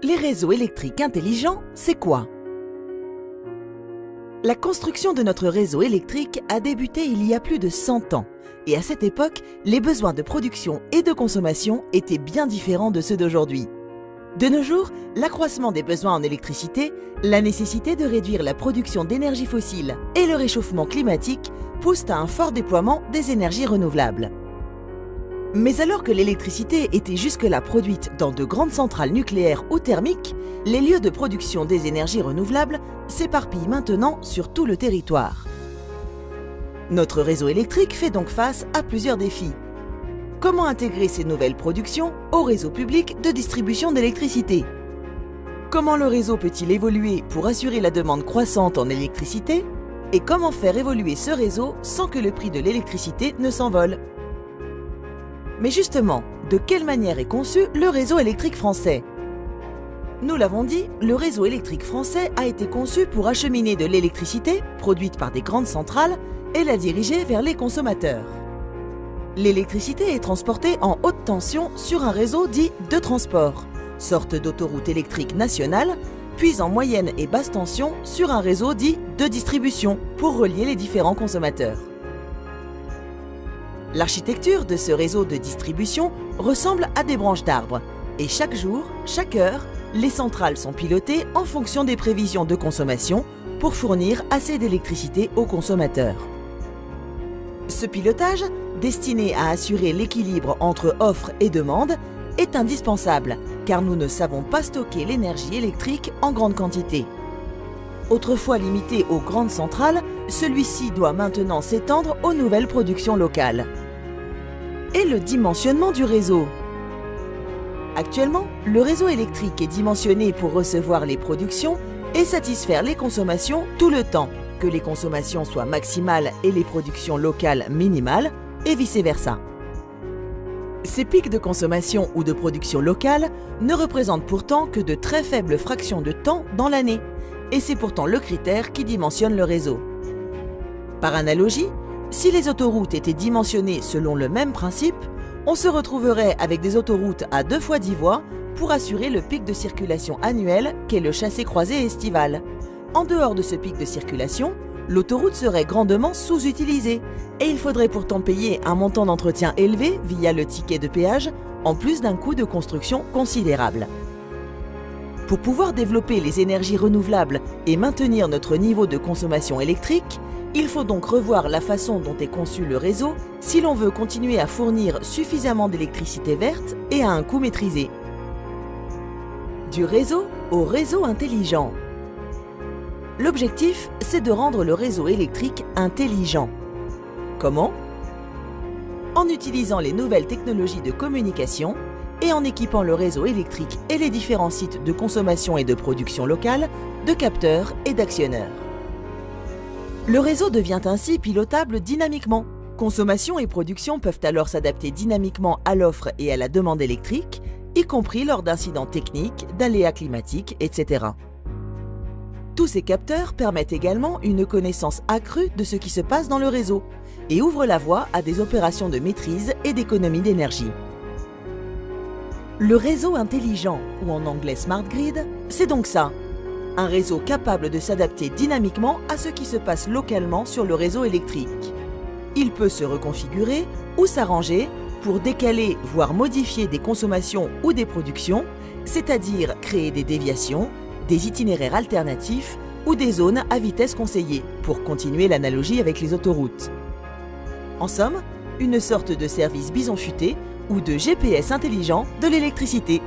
Les réseaux électriques intelligents, c'est quoi? La construction de notre réseau électrique a débuté il y a plus de 100 ans. Et à cette époque, les besoins de production et de consommation étaient bien différents de ceux d'aujourd'hui. De nos jours, l'accroissement des besoins en électricité, la nécessité de réduire la production d'énergie fossile et le réchauffement climatique poussent à un fort déploiement des énergies renouvelables. Mais alors que l'électricité était jusque-là produite dans de grandes centrales nucléaires ou thermiques, les lieux de production des énergies renouvelables s'éparpillent maintenant sur tout le territoire. Notre réseau électrique fait donc face à plusieurs défis. Comment intégrer ces nouvelles productions au réseau public de distribution d'électricité? Comment le réseau peut-il évoluer pour assurer la demande croissante en électricité? Et comment faire évoluer ce réseau sans que le prix de l'électricité ne s'envole? Mais justement, de quelle manière est conçu le réseau électrique français? Nous l'avons dit, le réseau électrique français a été conçu pour acheminer de l'électricité, produite par des grandes centrales, et la diriger vers les consommateurs. L'électricité est transportée en haute tension sur un réseau dit de transport, sorte d'autoroute électrique nationale, puis en moyenne et basse tension sur un réseau dit de distribution pour relier les différents consommateurs. L'architecture de ce réseau de distribution ressemble à des branches d'arbres et chaque jour, chaque heure, les centrales sont pilotées en fonction des prévisions de consommation pour fournir assez d'électricité aux consommateurs. Ce pilotage, destiné à assurer l'équilibre entre offre et demande, est indispensable car nous ne savons pas stocker l'énergie électrique en grande quantité. Autrefois limité aux grandes centrales, celui-ci doit maintenant s'étendre aux nouvelles productions locales. Et le dimensionnement du réseau. Actuellement, le réseau électrique est dimensionné pour recevoir les productions et satisfaire les consommations tout le temps, que les consommations soient maximales et les productions locales minimales, et vice-versa. Ces pics de consommation ou de production locale ne représentent pourtant que de très faibles fractions de temps dans l'année, et c'est pourtant le critère qui dimensionne le réseau. Par analogie, si les autoroutes étaient dimensionnées selon le même principe, on se retrouverait avec des autoroutes à 2 fois 10 voies pour assurer le pic de circulation annuel qu'est le chassé-croisé estival. En dehors de ce pic de circulation, l'autoroute serait grandement sous-utilisée et il faudrait pourtant payer un montant d'entretien élevé via le ticket de péage, en plus d'un coût de construction considérable. Pour pouvoir développer les énergies renouvelables et maintenir notre niveau de consommation électrique, il faut donc revoir la façon dont est conçu le réseau si l'on veut continuer à fournir suffisamment d'électricité verte et à un coût maîtrisé. Du réseau au réseau intelligent. L'objectif, c'est de rendre le réseau électrique intelligent. Comment? En utilisant les nouvelles technologies de communication et en équipant le réseau électrique et les différents sites de consommation et de production locale de capteurs et d'actionneurs. Le réseau devient ainsi pilotable dynamiquement. Consommation et production peuvent alors s'adapter dynamiquement à l'offre et à la demande électrique, y compris lors d'incidents techniques, d'aléas climatiques, etc. Tous ces capteurs permettent également une connaissance accrue de ce qui se passe dans le réseau et ouvrent la voie à des opérations de maîtrise et d'économie d'énergie. Le réseau intelligent, ou en anglais Smart Grid, c'est donc ça. Un réseau capable de s'adapter dynamiquement à ce qui se passe localement sur le réseau électrique. Il peut se reconfigurer ou s'arranger pour décaler, voire modifier des consommations ou des productions, c'est-à-dire créer des déviations, des itinéraires alternatifs ou des zones à vitesse conseillée, pour continuer l'analogie avec les autoroutes. En somme, une sorte de service bison futé ou de GPS intelligent de l'électricité.